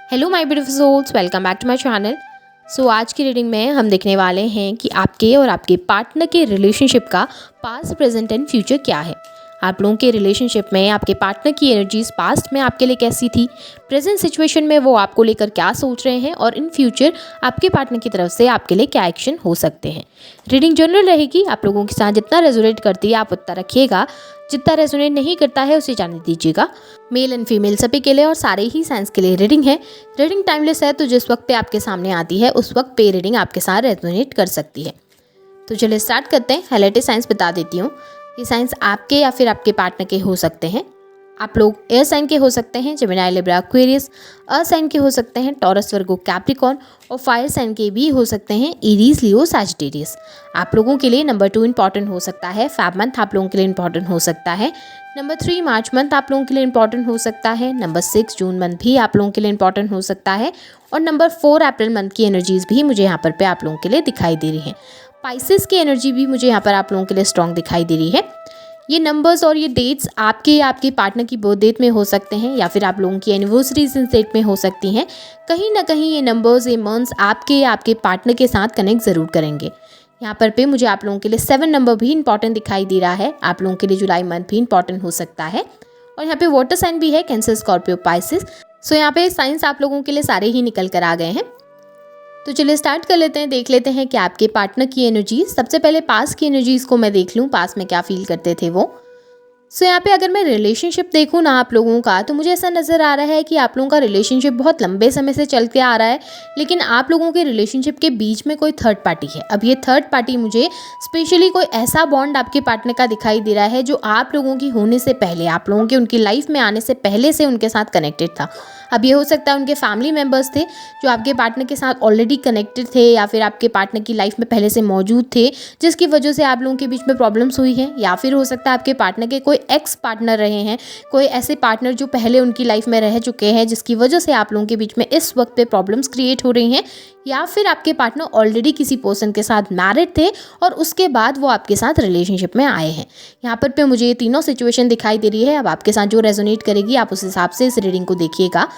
Hello my beautiful souls, welcome back to my channel. आज की reading में हम देखने वाले हैं कि आपके और आपके पार्टनर के रिलेशनशिप का पास्ट, प्रेजेंट एंड फ्यूचर क्या है। आप लोगों के रिलेशनशिप में आपके पार्टनर की एनर्जीज पास्ट में आपके लिए कैसी थी, प्रेजेंट सिचुएशन में वो आपको लेकर क्या सोच रहे हैं और इन फ्यूचर आपके पार्टनर की तरफ से आपके लिए क्या एक्शन हो सकते हैं। रीडिंग जनरल रहेगी, आप लोगों के साथ जितना रेजोनेट करती है आप उतना रखिएगा, जितना रेजोनेट नहीं करता है उसे जाने दीजिएगा। मेल एंड फीमेल सभी के लिए और सारे ही साइंस के लिए रीडिंग है। रीडिंग टाइमलेस है, तो जिस वक्त पे आपके सामने आती है उस वक्त पे रीडिंग आपके साथ रेजोनेट कर सकती है। तो चलिए स्टार्ट करते हैं। हाईलाइटेड साइंस बता देती हूँ। ये साइंस आपके या फिर आपके पार्टनर के हो सकते हैं। आप लोग एयर साइन के हो सकते हैं, Gemini, Libra, Aquarius. Earth sign के हो सकते हैं, टॉरस, वर्गो, कैप्रिकॉर्न। और फायर साइन के भी हो सकते हैं, एरीज, लियो, सैजिटेरियस। आप लोगों के लिए नंबर 2 इंपॉर्टेंट हो सकता है। फेब मंथ आप लोगों के लिए इंपॉर्टेंट हो सकता है। नंबर 3 मार्च मंथ आप लोगों के लिए इंपॉर्टेंट हो सकता है। नंबर 6 जून मंथ भी आप लोगों के लिए इंपॉर्टेंट हो सकता है। और नंबर 4 अप्रैल मंथ की एनर्जीज भी मुझे यहाँ पर आप लोगों के लिए दिखाई दे रही है। स्पाइसेस की एनर्जी भी मुझे यहाँ पर आप लोगों के लिए स्ट्रॉन्ग दिखाई दे रही है। ये नंबर्स और ये डेट्स आपके या आपके पार्टनर की बर्थ डेट में हो सकते हैं या फिर आप लोगों की एनिवर्सरीज इस डेट में हो सकती हैं। कहीं ना कहीं ये नंबर्स, ये मंथ्स आपके या आपके पार्टनर के साथ कनेक्ट ज़रूर करेंगे। यहाँ पर मुझे आप लोगों के लिए 7 नंबर भी इंपॉर्टेंट दिखाई दे रहा है। आप लोगों के लिए जुलाई मंथ भी इंपॉर्टेंट हो सकता है। और यहाँ पे वाटर साइन भी है, कैंसर, स्कॉर्पियो, पाइसिस। यहाँ पे साइंस आप लोगों के लिए सारे ही निकल कर आ गए हैं। तो चलिए स्टार्ट कर लेते हैं, देख लेते हैं कि आपके पार्टनर की एनर्जीज। सबसे पहले पास की एनर्जीज को मैं देख लूँ, पास में क्या फील करते थे वो। यहाँ पे अगर मैं रिलेशनशिप देखूँ ना आप लोगों का, तो मुझे ऐसा नज़र आ रहा है कि आप लोगों का रिलेशनशिप बहुत लंबे समय से चल के आ रहा है, लेकिन आप लोगों के रिलेशनशिप के बीच में कोई थर्ड पार्टी है। अब ये थर्ड पार्टी मुझे स्पेशली कोई ऐसा बॉन्ड आपके पार्टनर का दिखाई दे रहा है जो आप लोगों की होने से पहले, आप लोगों के उनकी लाइफ में आने से पहले से उनके साथ कनेक्टेड था। अब ये हो सकता है उनके फैमिली मेम्बर्स थे जो आपके पार्टनर के साथ ऑलरेडी कनेक्टेड थे, या फिर आपके पार्टनर की लाइफ में पहले से मौजूद थे, जिसकी वजह से आप लोगों के बीच में प्रॉब्लम्स हुई हैं। या फिर हो सकता है आपके पार्टनर के कोई एक्स पार्टनर रहे हैं, कोई ऐसे पार्टनर जो पहले उनकी लाइफ में रह चुके हैं, जिसकी वजह से आप लोगों के बीच में इस वक्त पे प्रॉब्लम्स क्रिएट हो रही हैं। या फिर आपके पार्टनर ऑलरेडी किसी पर्सन के साथ मैरिड थे और उसके बाद वो आपके साथ रिलेशनशिप में आए हैं। यहाँ पर मुझे ये तीनों सिचुएशन दिखाई दे रही है। अब आपके साथ जो रेजोनेट करेगी आप उस हिसाब से इस रीडिंग को देखिएगा।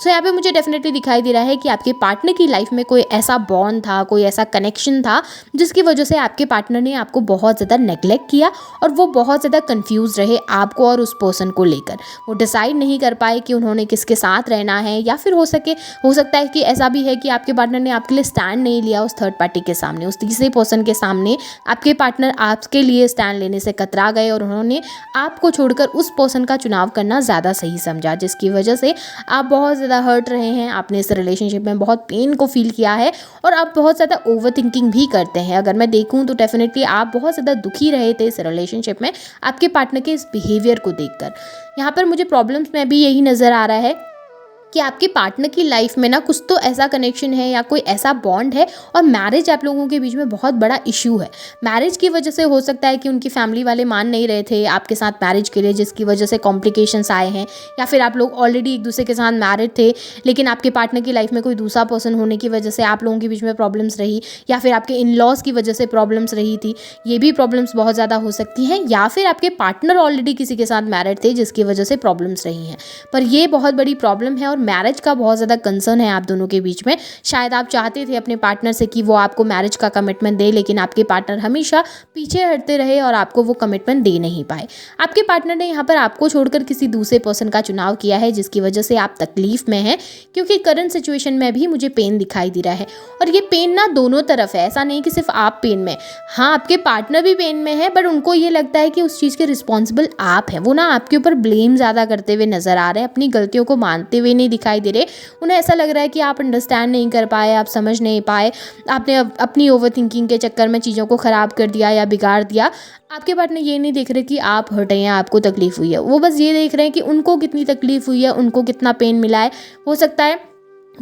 यहाँ पे मुझे डेफिनेटली दिखाई दे रहा है कि आपके पार्टनर की लाइफ में कोई ऐसा बॉन्ड था, कोई ऐसा कनेक्शन था, जिसकी वजह से आपके पार्टनर ने आपको बहुत ज़्यादा नेग्लेक्ट किया और वो बहुत ज़्यादा कंफ्यूज रहे आपको और उस पर्सन को लेकर। वो डिसाइड नहीं कर पाए कि उन्होंने किसके साथ रहना है, या फिर हो सकता है कि ऐसा भी है कि आपके पार्टनर ने आपके लिए स्टैंड नहीं लिया उस थर्ड पार्टी के सामने, उस तीसरे पर्सन के सामने। आपके पार्टनर आपके लिए स्टैंड लेने से कतरा गए और उन्होंने आपको छोड़कर उस पर्सन का चुनाव करना ज़्यादा सही समझा, जिसकी वजह से आप बहुत ज़्यादा हर्ट रहे हैं। आपने इस रिलेशनशिप में बहुत पेन को फील किया है और आप बहुत ज़्यादा ओवर थिंकिंग भी करते हैं। अगर मैं देखूं तो डेफिनेटली आप बहुत ज़्यादा दुखी रहे थे इस रिलेशनशिप में आपके पार्टनर के इस बिहेवियर को देखकर। यहाँ पर मुझे प्रॉब्लम्स में भी यही नज़र आ रहा है कि आपके पार्टनर की लाइफ में ना कुछ तो ऐसा कनेक्शन है या कोई ऐसा बॉन्ड है, और मैरिज आप लोगों के बीच में बहुत बड़ा इशू है। मैरिज की वजह से हो सकता है कि उनकी फैमिली वाले मान नहीं रहे थे आपके साथ मैरिज के लिए, जिसकी वजह से कॉम्प्लिकेशंस आए हैं। या फिर आप लोग ऑलरेडी एक दूसरे के साथ मैरिड थे, लेकिन आपके पार्टनर की लाइफ में कोई दूसरा पर्सन होने की वजह से आप लोगों के बीच में प्रॉब्लम्स रही, या फिर आपके इन लॉज की वजह से प्रॉब्लम्स रही थी। ये भी प्रॉब्लम्स बहुत ज़्यादा हो सकती हैं। या फिर आपके पार्टनर ऑलरेडी किसी के साथ मैरिड थे, जिसकी वजह से प्रॉब्लम्स रही हैं। पर ये बहुत बड़ी प्रॉब्लम है और मैरिज का बहुत ज़्यादा कंसर्न है आप दोनों के बीच में। शायद आप चाहते थे अपने पार्टनर से कि वो आपको मैरिज का कमिटमेंट दे, लेकिन आपके पार्टनर हमेशा पीछे हटते रहे और आपको वो कमिटमेंट दे नहीं पाए। आपके पार्टनर ने यहाँ पर आपको छोड़कर किसी दूसरे पर्सन का चुनाव किया है, जिसकी वजह से आप तकलीफ में हैं, क्योंकि करंट सिचुएशन में भी मुझे पेन दिखाई दे रहा है। और ये पेन ना दोनों तरफ है, ऐसा नहीं कि सिर्फ आप पेन में। हाँ, आपके पार्टनर भी पेन में है, बट उनको ये लगता है कि उस चीज़ के रिस्पॉन्सिबल आप हैं। वो ना आपके ऊपर ब्लेम ज़्यादा करते हुए नजर आ रहे हैं, अपनी गलतियों को मानते हुए नहीं दिखाई दे रहे। उन्हें ऐसा लग रहा है कि आप अंडरस्टैंड नहीं कर पाए, आप समझ नहीं पाए, आपने अपनी ओवर थिंकिंग के चक्कर में चीज़ों को ख़राब कर दिया या बिगाड़ दिया। आपके पार्टनर ये नहीं देख रहे कि आप हर्ट हैं, आपको तकलीफ़ हुई है। वो बस ये देख रहे हैं कि उनको कितनी तकलीफ़ हुई है, उनको कितना पेन मिला है। हो सकता है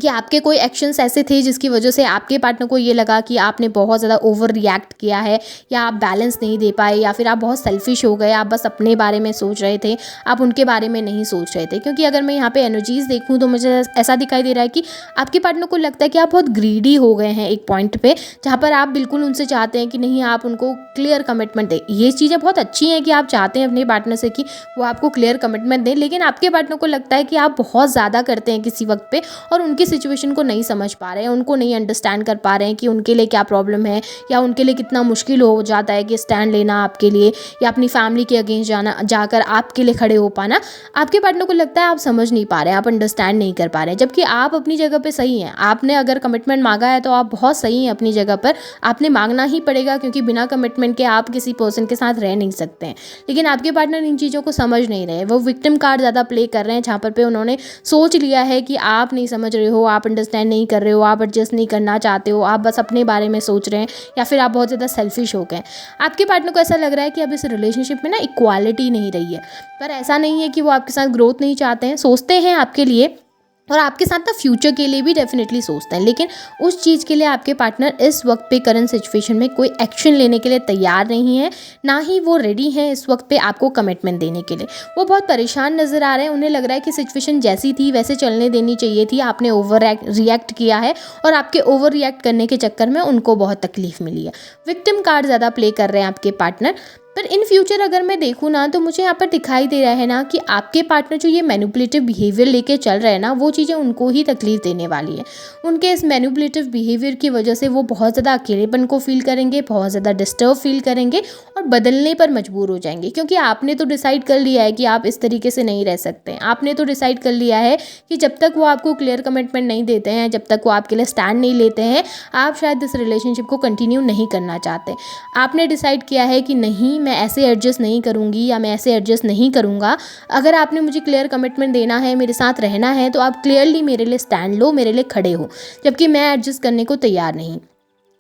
कि आपके कोई एक्शंस ऐसे थे जिसकी वजह से आपके पार्टनर को ये लगा कि आपने बहुत ज़्यादा ओवर रिएक्ट किया है, या आप बैलेंस नहीं दे पाए, या फिर आप बहुत सेल्फिश हो गए, आप बस अपने बारे में सोच रहे थे, आप उनके बारे में नहीं सोच रहे थे। क्योंकि अगर मैं यहाँ पे एनर्जीज़ देखूँ तो मुझे ऐसा दिखाई दे रहा है कि आपके पार्टनर को लगता है कि आप बहुत ग्रीडी हो गए हैं एक पॉइंट पे, जहाँ पर आप बिल्कुल उनसे चाहते हैं कि नहीं, आप उनको क्लियर कमिटमेंट दें। ये चीज़ें बहुत अच्छी हैं कि आप चाहते हैं अपने पार्टनर से कि वो आपको क्लियर कमिटमेंट दें, लेकिन आपके पार्टनर को लगता है कि आप बहुत ज़्यादा करते हैं किसी वक्त पे, और उनकी सिचुएशन को नहीं समझ पा रहे हैं, उनको नहीं अंडरस्टैंड कर पा रहे हैं कि उनके लिए क्या प्रॉब्लम है, या उनके लिए कितना मुश्किल हो जाता है कि स्टैंड लेना आपके लिए, या अपनी फैमिली के अगेंस्ट जाकर आपके लिए खड़े हो पाना। आपके पार्टनर को लगता है आप समझ नहीं पा रहे हैं, आप अंडरस्टैंड नहीं कर पा रहे हैं, जबकि आप अपनी जगह पर सही हैं। आपने अगर कमिटमेंट मांगा है तो आप बहुत सही हैं अपनी जगह पर, आपने मांगना ही पड़ेगा, क्योंकि बिना कमिटमेंट के आप किसी पर्सन के साथ रह नहीं सकते हैं। लेकिन आपके पार्टनर इन चीज़ों को समझ नहीं रहे, वो विक्टिम कार्ड ज़्यादा प्ले कर रहे हैं, जहाँ पर उन्होंने सोच लिया है कि आप नहीं समझ रहे हो, आप अंडरस्टैंड नहीं कर रहे हो, आप एडजस्ट नहीं करना चाहते हो, आप बस अपने बारे में सोच रहे हैं, या फिर आप बहुत ज़्यादा सेल्फिश हो गए। आपके पार्टनर को ऐसा लग रहा है कि अब इस रिलेशनशिप में ना इक्वालिटी नहीं रही है, पर ऐसा नहीं है कि वो आपके साथ ग्रोथ नहीं चाहते हैं, सोचते हैं आपके लिए, और आपके साथ ना फ्यूचर के लिए भी डेफिनेटली सोचते हैं, लेकिन उस चीज़ के लिए आपके पार्टनर इस वक्त पे करंट सिचुएशन में कोई एक्शन लेने के लिए तैयार नहीं है, ना ही वो रेडी हैं इस वक्त पे आपको कमिटमेंट देने के लिए। वो बहुत परेशान नज़र आ रहे हैं, उन्हें लग रहा है कि सिचुएशन जैसी थी वैसे चलने देनी चाहिए थी, आपने ओवर रिएक्ट किया है, और आपके ओवर रिएक्ट करने के चक्कर में उनको बहुत तकलीफ मिली है। विक्टिम कार्ड ज़्यादा प्ले कर रहे हैं आपके पार्टनर। पर इन फ्यूचर अगर मैं देखूँ ना, तो मुझे यहाँ पर दिखाई दे रहा है ना कि आपके पार्टनर जो ये मैनिपुलेटिव बिहेवियर लेके चल रहे हैं ना, वो चीज़ें उनको ही तकलीफ देने वाली है। उनके इस मैनिपुलेटिव बिहेवियर की वजह से वो बहुत ज़्यादा अकेलेपन को फील करेंगे, बहुत ज़्यादा डिस्टर्ब फील करेंगे, और बदलने पर मजबूर हो जाएंगे। क्योंकि आपने तो डिसाइड कर लिया है कि आप इस तरीके से नहीं रह सकते। आपने तो डिसाइड कर लिया है कि जब तक वो आपको क्लियर कमिटमेंट नहीं देते हैं, जब तक वो आपके लिए स्टैंड नहीं लेते हैं, आप शायद इस रिलेशनशिप को कंटिन्यू नहीं करना चाहते। आपने डिसाइड किया है कि नहीं, मैं ऐसे एडजस्ट नहीं करूँगी, या मैं ऐसे एडजस्ट नहीं करूँगा। अगर आपने मुझे क्लियर कमिटमेंट देना है, मेरे साथ रहना है, तो आप क्लियरली मेरे लिए स्टैंड लो, मेरे लिए खड़े हो, जबकि मैं एडजस्ट करने को तैयार नहीं।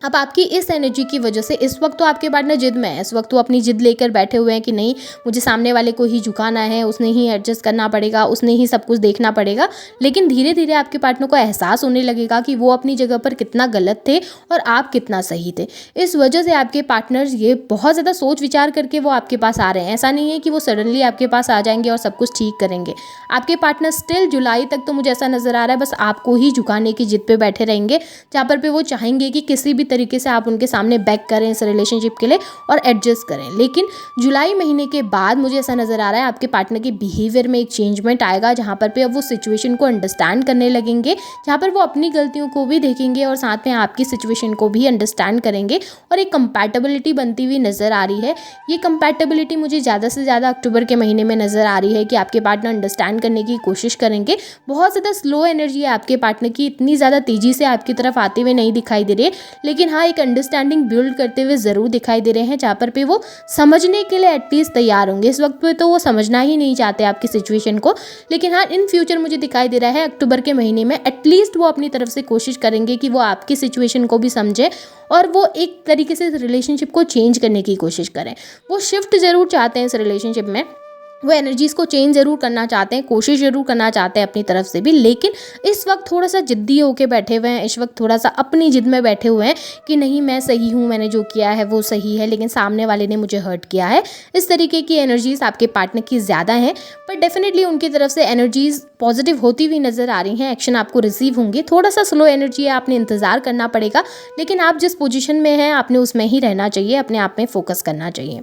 अब आपकी इस एनर्जी की वजह से इस वक्त तो आपके पार्टनर जिद में है, इस वक्त तो अपनी जिद लेकर बैठे हुए हैं कि नहीं, मुझे सामने वाले को ही झुकाना है, उसने ही एडजस्ट करना पड़ेगा, उसने ही सब कुछ देखना पड़ेगा। लेकिन धीरे धीरे आपके पार्टनर को एहसास होने लगेगा कि वो अपनी जगह पर कितना गलत थे और आप कितना सही थे। इस वजह से आपके पार्टनर्स ये बहुत ज़्यादा सोच विचार करके वो आपके पास आ रहे हैं। ऐसा नहीं है कि वो सडनली आपके पास आ जाएंगे और सब कुछ ठीक करेंगे। आपके पार्टनर स्टिल जुलाई तक तो मुझे ऐसा नज़र आ रहा है बस आपको ही झुकाने की जिद पे बैठे रहेंगे, जहाँ पर वो चाहेंगे कि किसी भी तरीके से आप उनके सामने बैक करें इस रिलेशनशिप के लिए और एडजस्ट करें। लेकिन जुलाई महीने के बाद मुझे ऐसा नज़र आ रहा है आपके पार्टनर के बिहेवियर में एक चेंजमेंट आएगा, जहाँ पर अब वो सिचुएशन को अंडरस्टैंड करने लगेंगे, जहाँ पर वो अपनी गलतियों को भी देखेंगे और साथ में आपकी सिचुएशन को भी अंडरस्टैंड करेंगे, और एक कंपैटिबिलिटी बनती हुई नज़र आ रही है। ये कंपैटिबिलिटी मुझे ज़्यादा से ज़्यादा अक्टूबर के महीने में नज़र आ रही है कि आपके पार्टनर अंडरस्टैंड करने की कोशिश करेंगे। बहुत ज़्यादा स्लो एनर्जी है आपके पार्टनर की, इतनी ज़्यादा तेज़ी से आपकी तरफ आते हुए नहीं दिखाई दे रही है, लेकिन हाँ, एक अंडरस्टैंडिंग बिल्ड करते हुए ज़रूर दिखाई दे रहे हैं, जहाँ पर वो समझने के लिए एटलीस्ट तैयार होंगे। इस वक्त पे तो वो समझना ही नहीं चाहते आपकी सिचुएशन को, लेकिन हाँ, इन फ्यूचर मुझे दिखाई दे रहा है अक्टूबर के महीने में एटलीस्ट वो अपनी तरफ से कोशिश करेंगे कि वो आपकी सिचुएशन को भी समझे और वो एक तरीके से इस रिलेशनशिप को चेंज करने की कोशिश करें। वो शिफ्ट ज़रूर चाहते हैं इस रिलेशनशिप में, वो एनर्जीज़ को चेंज ज़रूर करना चाहते हैं, कोशिश ज़रूर करना चाहते हैं अपनी तरफ से भी, लेकिन इस वक्त थोड़ा सा ज़िद्दी होके बैठे हुए हैं, इस वक्त थोड़ा सा अपनी ज़िद में बैठे हुए हैं कि नहीं, मैं सही हूँ, मैंने जो किया है वो सही है, लेकिन सामने वाले ने मुझे हर्ट किया है। इस तरीके की एनर्जीज़ आपके पार्टनर की ज़्यादा हैं, पर डेफिनेटली उनकी तरफ से एनर्जीज़ पॉजिटिव होती हुई नज़र आ रही हैं, एक्शन आपको रिसीव होंगे। थोड़ा सा स्लो एनर्जी है, आपने इंतज़ार करना पड़ेगा, लेकिन आप जिस पोजीशन में हैं आपने उसमें ही रहना चाहिए, अपने आप में फोकस करना चाहिए।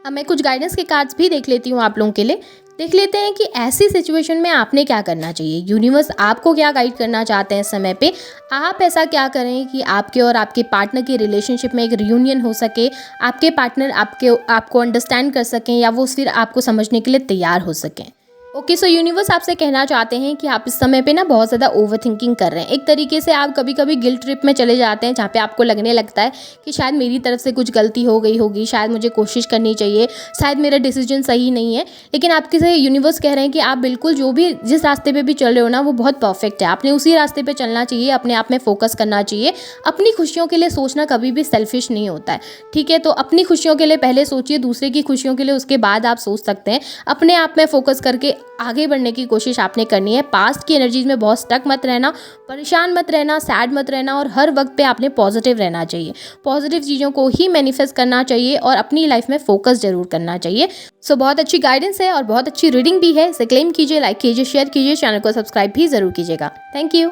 अब मैं कुछ गाइडेंस के कार्ड्स भी देख लेती हूँ आप लोगों के लिए। देख लेते हैं कि ऐसी सिचुएशन में आपने क्या करना चाहिए, यूनिवर्स आपको क्या गाइड करना चाहते हैं इस समय पे। आप ऐसा क्या करें कि आपके और आपके पार्टनर की रिलेशनशिप में एक रियूनियन हो सके, आपके पार्टनर आपको अंडरस्टैंड कर सकें, या वो फिर आपको समझने के लिए तैयार हो सकें। ओके, सो यूनिवर्स आपसे कहना चाहते हैं कि आप इस समय पे ना बहुत ज़्यादा ओवर थिंकिंग कर रहे हैं। एक तरीके से आप कभी कभी गिल्ट ट्रिप में चले जाते हैं, जहाँ पे आपको लगने लगता है कि शायद मेरी तरफ से कुछ गलती हो गई होगी, शायद मुझे कोशिश करनी चाहिए, शायद मेरा डिसीजन सही नहीं है। लेकिन आपके से यूनिवर्स कह रहे हैं कि आप बिल्कुल जिस रास्ते पर भी चल रहे हो ना, वो बहुत परफेक्ट है, आपने उसी रास्ते पर चलना चाहिए, अपने आप में फोकस करना चाहिए। अपनी खुशियों के लिए सोचना कभी भी सेल्फिश नहीं होता है, ठीक है। तो अपनी खुशियों के लिए पहले सोचिए, दूसरे की खुशियों के लिए उसके बाद आप सोच सकते हैं। अपने आप में फोकस करके आगे बढ़ने की कोशिश आपने करनी है। पास्ट की एनर्जीज में बहुत स्टक मत रहना, परेशान मत रहना, सैड मत रहना और हर वक्त पे आपने पॉजिटिव रहना चाहिए। पॉजिटिव चीज़ों को ही मैनिफेस्ट करना चाहिए और अपनी लाइफ में फोकस जरूर करना चाहिए। सो बहुत अच्छी गाइडेंस है और बहुत अच्छी रीडिंग भी है। इसे क्लेम कीजिए, लाइक कीजिए, शेयर कीजिए, चैनल को सब्सक्राइब भी ज़रूर कीजिएगा। Thank you.